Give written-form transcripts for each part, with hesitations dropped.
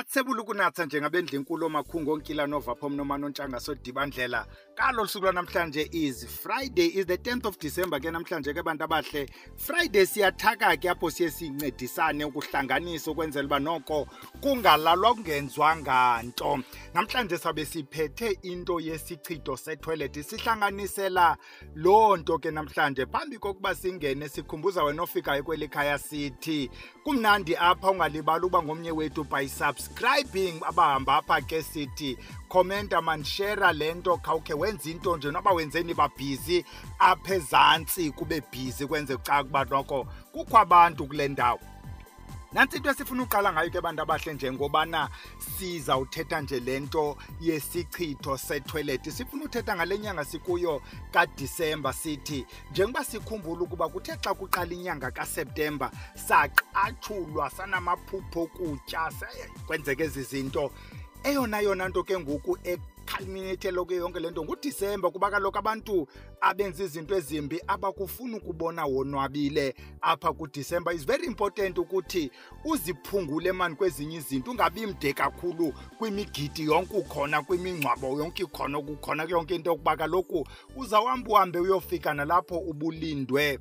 Atsebula ukunatha njengabendla inkulu omakhungu onkila nova phom noma nontshanga sodibandlela. Kalo suku namhlanje is Friday, is the 10th of December ke namhlanje ke bantu abahle. Friday siyathaka ke apho siye sincedisane ukuhlanganisa ukwenzela ba noko kungalalwa kungenzwanga nto. Namhlanje sabe siphethe into yesichitho setoilet sihlanganisela lonto ke namhlanje phambi kokuba singene sikhumbuza wena ofikayo kweli khaya sithi kumnandi apha ungalibali uba ngomnye wethu by subscribing abahamba apha ke sithi commenta man share lento khawukhe wenza into nje noba wenzeni ba busy apha ezantsi kube busy kwenze xa kuba noko kukho abantu kule ndawo. Nansi into esifuna uqala ngayo ke bantu abahle njengobana sizawuthetha nje lento yesichitho setoilet. Sifuna uthetha ngale nyanga sikuyo kaDisemba sithi njengoba sikhumbula ukuba kuthe xa kuqala inyanga kaSeptember saqathulwa sanamaphupho okutya kwenzeke izinto. Eyona nto ke ngoku culminate lokho yonke lento nguDisemba kuba kaloku abantu abenza izinto ezimbi abakufuna ukubona wonwabile apha kuDisemba. Is very important ukuthi uziphungule man kwezinye izinto ungabi mde kakhulu kwimigidi yonke ukhona kwimingcwabo yonke ikhona ukukhona yonke into okuba kaloku uzawuhamba uhambe uyofika nalapho ubulindwe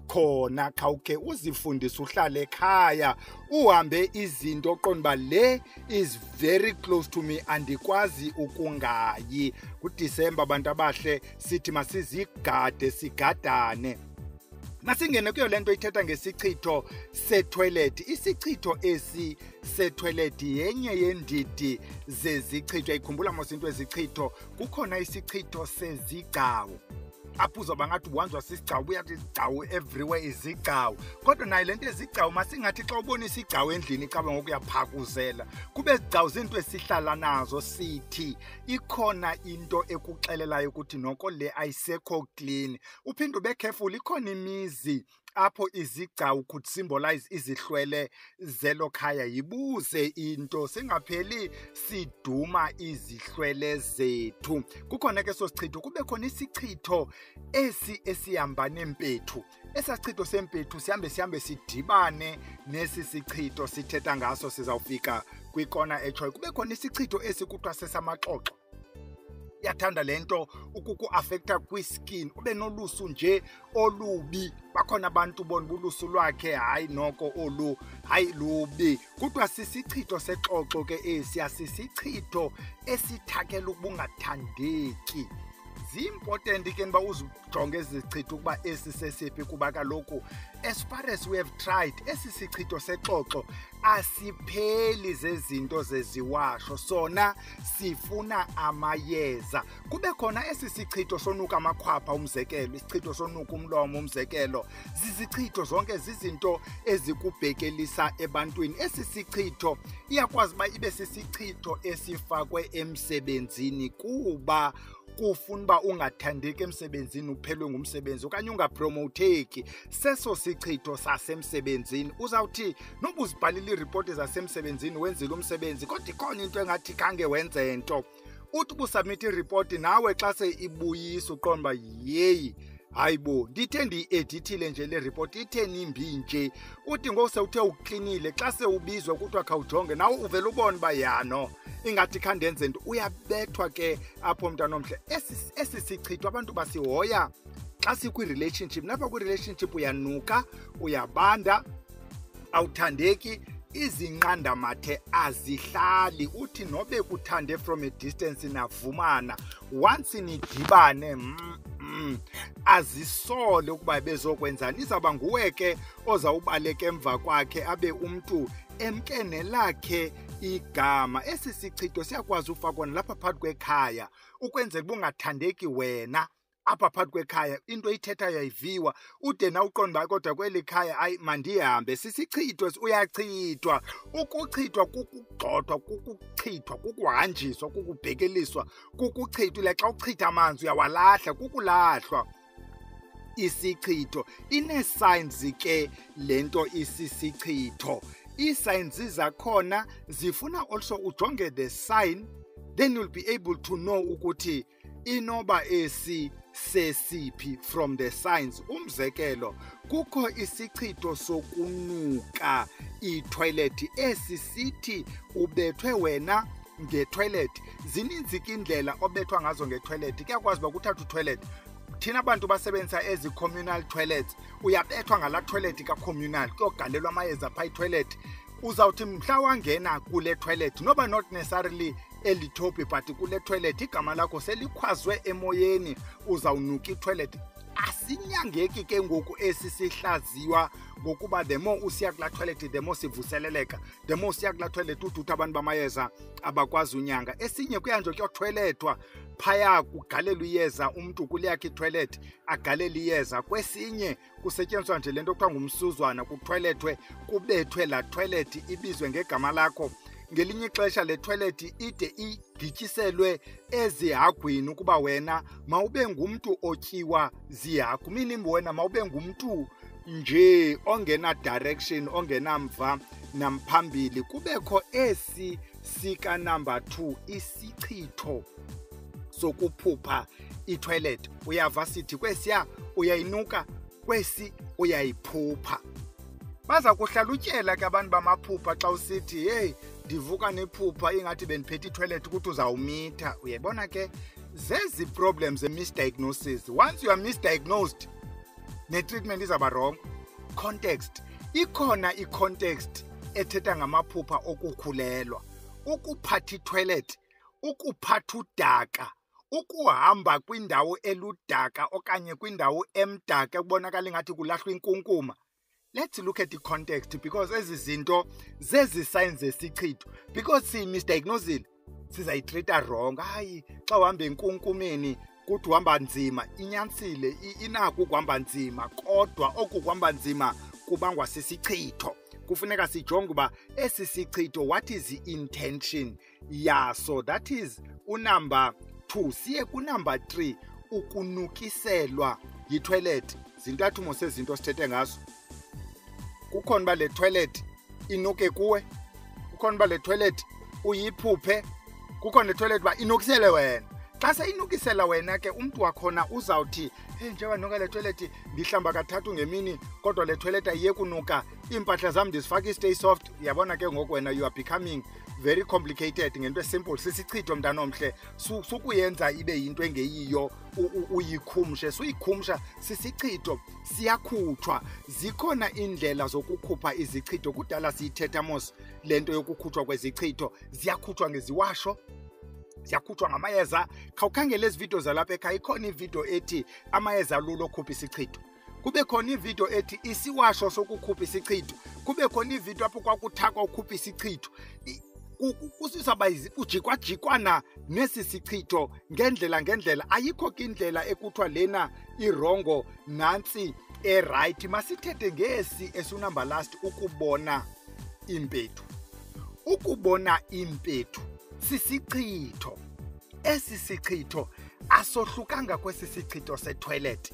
khona khawukhe uzifundise uhlale ekhaya uhambe izinto oqonda le is very close to me andikwazi ukungayi kuDisemba abantu abahle sithi masizigade sigadane. Masingene kuyo lento ithetha ngesichitho setoilet. Isichitho esi setoilet yenye yendidi zezichitho. Ikhumbula mos into ezichitho kukhona isichitho sezigcawu apho uzoba ngathi uhanjwa sisigcawu uyathi isigcawu everywhere izigcawu kodwa nayo lento ezigcawu masingathi xa ubona isigcawu endlini icaba ngokuyaphakuzela kube izigcawu zinto esihlala nazo sithi ikhona into ekuxelelayo ukuthi noko le ayisekho clean. Uphinde ube careful ikhona imizi apho izigcawu could symbolize izihlwele zelo khaya. Yibuze into singapheli siduma izihlwele zethu. Kukhona ke sosichitho kube khona isichitho esihamba nempethu. Esasichitho sempethu sihambe sidibane nesi sichitho sithetha ngaso sizawufika kwikona echoy. Kube khona isichitho esikuthiwa sesamaxoxo. Yathanda lento ukuku-affecta kwiskin ube nolusu nje olubi. Bakhona abantu bona ulusu lwakhe hayi noko olu hayi lubi. Kuthiwa sisichitho sexoxo ke esi asisichitho esithakela ubungathandeki. Important ke niba uzijonge ezichitho ukuba esi sesiphi kuba kaloku as far as we have tried esi sichitho sexoxo asipheli zezinto zeziwasho sona sifuna amayeza. Kube khona esi sichitho sonuka amakhwapha umzekelo isichitho sonuka umlomo umzekelo zizichitho zonke zizinto ezikubhekelisa ebantwini. Esi sichitho iyakwazi ba ibe sisichitho esifakwe emsebenzini kuba kufuna ba ungathandeki emsebenzini uphelwe ngumsebenzi okanye ungapromoteki seso sichitho sasemsebenzini. Uzawuthi noba uzibhalile ireport zasemsebenzini wenzile umsebenzi kodwa ikhona into engathi khange wenze nto uthi ubusubmit ireport nawe xa seibuyisa uqonda ba yeyi hayibo ndithe ndiedithile nje le report itheni imbi nje uthi ngose uthe uklinile xa seubizwa kuthiwa khawujonge nawe uvela ubone ba yano ingathi khandenze into uyabethwa ke apho mntana omhle. Esi sichitho abantu basihoya xa sikwi-relationship. Napha kwi-relationship uyanuka uyabanda awuthandeki izinqandamathe azihlali uthi nobe kuthande from a distance navumana once nidibane azisole ukuba bezokwenzani. Izawuba nguwe ke ozawubaleka emva kwakhe abe umntu emkene lakhe igama. Esi sichitho siyakwazi ufakwa lapha phakathi kwekhaya ukwenzela bungathandeki wena apha phakathi kwekhaya into ithetha yayiviwa ude na uqonda kodwa kweli khaya ayi mandihambe. Sisichitho uyachithwa ukuchithwa kukugxothwa kukuchithwa kukuhanjiswa kukubhekeliswa kukuchithwa. Ile xa uchitha amanzi uyawalahla kukulahlwa. Isichitho ine-signs ke lento isisichitho. Ii-signs zakhona zifuna also ujonge the sign then you'll be able to know ukuthi inoba esi sesiphi from the signs. Umzekelo, kukho isichitho sokunuka itoilet esisithi ubethwe wena ngetoilet. Zininzi indlela obethwa ngazo ngetoilet. Kuyakwazi ukuthatha utoilet. Thina abantu basebenzisa ezi communal toilets, uyabethwa ngala toilet ka communal kuyogalelwa amayeza pha toilet. Uzawuthi mhla wangena kule toilet, noba not necessarily elithopi but kule toilet igama lakho selikhwazwe emoyeni, uzawunuka itoilet. Asinyangeki ke ngoku esisihlaziwa ngokuba the more usiya kula toilet the more sivuseleleka, the more usiya kula toilet uthi abantu bamayeza abakwazi unyanga. Esinye kuyanje kuyotoilethwa phaya kugalelwa iyeza, umuntu kuleyakhe itoilet agalele iyeza. Kwesinye kusetyenziswa nje lento kuthiwa ngumsuzwana, kutoilethwe kubethwe la toilet ibizwe ngegama lakho. Ngelinye ixesha le toilet ide igityiselwe ezihagwini ukuba wena mawube ngumntu otyiwa zihagu, meaning wena mawube ngumntu nje ongena direction, ongena mva namphambili. Kubekho esi sika number 2, isichitho sokuphupha itoilet. Uyava sithi kwesiya uyayinuka, kwesi uyayiphupha. Baza kuhlalutyela ke abantu bamaphupha xa usithi hey ndivuka nephupha ingathi bendiphethe itoilet ukuthi uzawumitha. Uyabona ke zezi problems misdiagnosis. Once you are misdiagnosed, ne-treatment izaba wrong. Context. Ikhona i-context ethetha ngamaphupha okukhulelwa, ukuphatha itoilet, ukuphatha udaka, ukuhamba kwindawo eludaka okanye kwindawo emdaka kubonakala ingathi kulahlwa inkunkuma. Let's look at the context, because ezi zinto zezi signs zesichitho. Because misdiagnosed sizayitreata wrong. Hayi xa uhamba enkunkumeni kuthi uhamba nzima, inyanisile inako ukuhamba nzima, kodwa oku kuhamba nzima kubangwa sisichitho. Kufuneka sijonge uba esi sichitho, what is the intention yaso. That is unumber 2. Siye kunumber 3, ukunukiselwa yitoilet. Zintathu mose zinto sithethe ngazo. Kukhona ba le toilet inuke kuwe, kukhona ba le toilet uyiphuphe, kukhona le toilet ba inukisele wena. Xa seyinukisela wena ke umuntu wakhona uzawuthi hey njengoba nuka le toilet ndihlamba kathathu ngemini kodwa le toilet ayiye kunuka, impahla zami ndizifaka stay soft. Uyabona ke ngoku wena you are becoming very complicated ngento esimple. Sisichitho mntana omhle, sukuyenza ibe yinto engeyiyo uyikhumshe. Suyikhumsha sisichitho, siyakhutshwa. Zikhona indlela zokukhupha izichitho. Kudala siyithetha mos lento yokukhutshwa kwezichitho. Ziyakhutshwa ngeziwasho, ziyakhutshwa ngamayeza. Khawukhangele ezi video zalapha ekhaya, ikhona ivideo ethi amayeza alula okhupha isichitho. Kube khona ivideo ethi isiwasho sokukhupha isichitho. Kube khona ivideo apho kwakuthakwa ukhupha isichitho. Kusisaba ujikwa-jikwana nesi sichitho ngendlela. Ayikho ke indlela ekuthiwa lena irongo nantsi right. Masithethe ngesi esunumber last, ukubona impethu. Ukubona impethu sisichitho. Esi sichitho asohlukanga kwesi sichitho setoilet,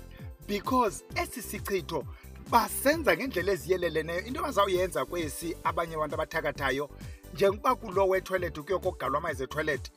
because esi sichitho basenza ngendlela eziyeleleneyo. Into bazawuyenza kwesi abanye abantu abathakathayo, njengoba kulo wetoilet kuyokogalwa amayeza etoilet,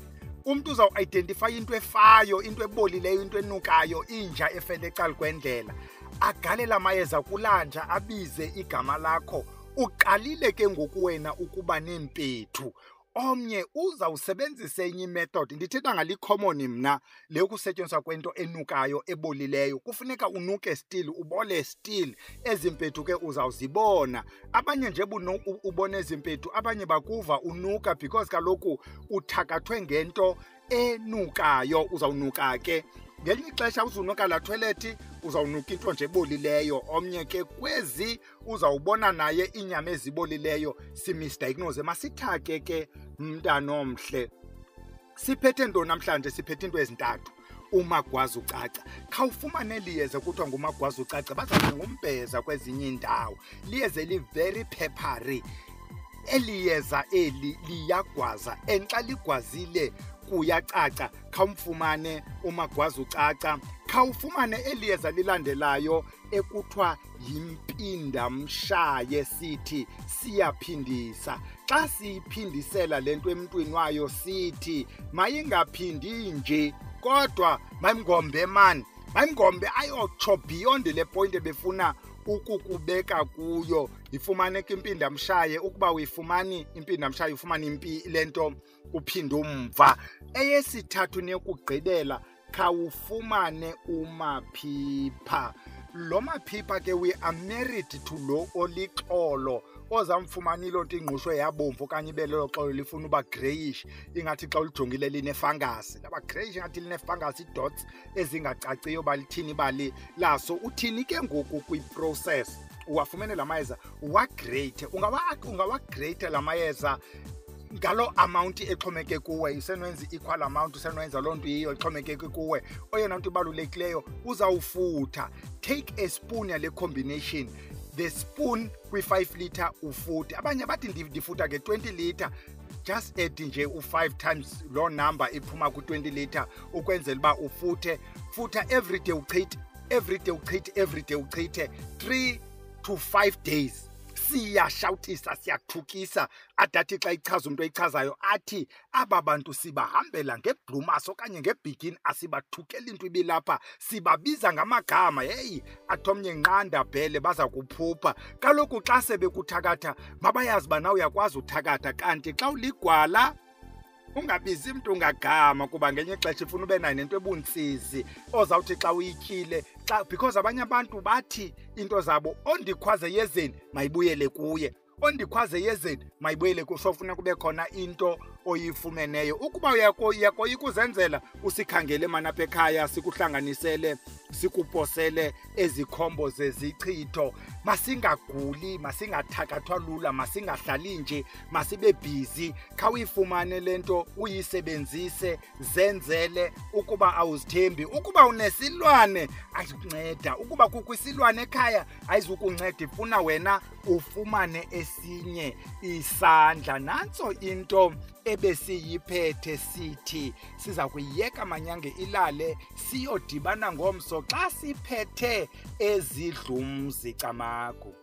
umuntu uzawu-identify into efayo, into ebolileyo, into enukayo, inja efele ecala kwendlela, agalela amayeza kulanja, abize igama lakho. Uqalile ke ngoku wena ukuba nempethu. Omnye uzawusebenzisa enye imethod. Ndithetha ngale common mna le kusetyenziswa kwento enukayo ebolileyo. Kufuneka unuke still, ubole still. Ezi mpethu ke uzawuzibona. Abanye nje ubone ezi mpethu, abanye bakuva unuka because kaloku uthakathwe ngento enukayo. Uzawunuka ke ngelinye ixesha uzunuka la toilet, uzawunuka into nje ebolileyo. Omnye ke kwezi uzawubona naye inyama ezibolileyo. Simisdiagnose. Masithake ke mntana omhle, siphethe nto namhlanje, siphethe into ezintathu. Umagwazi ucaca. Khawufumane liyeza kuthiwa ngumagwazi ucaca, bazathi ngumbheza kwezinye iindawo. Liyeza li-very peppery. Eliyeza eli liyagwaza, enxa ligwazile kuyacaca. Khawumfumane umagwazi ucaca. Khawufumane eliyeza lilandelayo ekuthiwa yimpindamshaye, sithi siyaphindisa. Xa siyiphindisela lento emntwini wayo sithi mayingaphindi nje, kodwa mayimngombe man, ayingombe ayotsho beyond le point ebefuna ukukubeka kuyo. Ifumaneka impindamshaye, ukuba uyifumani impindamshaye ufumana lento uphinde umva. Eyesithathu nekugqibela khawufumane uMaphipha. Lo Maphipha ke we are married to lo olixolo ozamfumana ilonto ingqusho yabomvu okanye ibelelo xolo lifuna uba grayish, ingathi xa ulijongile line fungus. Laba grayish ingathi line fungus, dots ezingacaciyo balithini bali laso. Uthini ke ngoku kwi-process? Uwafumene la mayeza uwagrate. Ungawagrate la mayeza ngalo amount exhomeke kuwe. Usenwenza equal amount, usenwenza loo nto yiyo exhomekeke kuwe. Oyena nto ibalulekileyo uzawufutha. Take a spoon yale combination, the spoon kwi-5 litre ufuthe. Abanye bathi ndifutha ke 20 litre, just add nje u5 times loo number iphuma ku-20 litre ukwenzela uba ufuthe. Futha everyday uchithe, everyday uchithe, everyday uchithe 3 to 5 days. Siyashawutisa, siyathukisa. Adathi xa ichaza umuntu oyichazayo athi aba bantu sibahambela ngebrumas okanye ngebigini, asibathukeli into ibilapha, sibabiza ngamagama. Hey, athomnye nqanda bhele baza kuphupha. Kaloku xa sebekuthakatha mabayazi ba nawe uyakwazi uthakatha, kanti xa uligwala ungabizi mntu ngagama, kuba ngenye ixesha ifuna ube nayo nento ebuntsizi ozawuthi xa uyityile because abanye abantu bathi into zabo, ondikhwaze yezeni mayibuyele kuye, ondikhwaze yezeni mayibuyele kuye. So funeka kube khona into oyifumeneyo. Ukuba uyakoyika uzenzela, usikhangele manapha ekhaya sikuhlanganisele, sikuposele ezikhombo zezichitho. Masingaguli, masingathakathwa lula, masingahlali nje, masibe busy. Khawuyifumane lento uyisebenzise, zenzele. Ukuba awuzithembi, ukuba unesilwane ayizukunceda, ukuba kukho isilwane ekhaya ayizukunceda, ifuna wena ufumane esinye isandla. Nantso into ebesiyiphethe sithi siza kuyiyeka manyange ilale, siyodibana ngomso xa siphethe ezidlumzi camagu.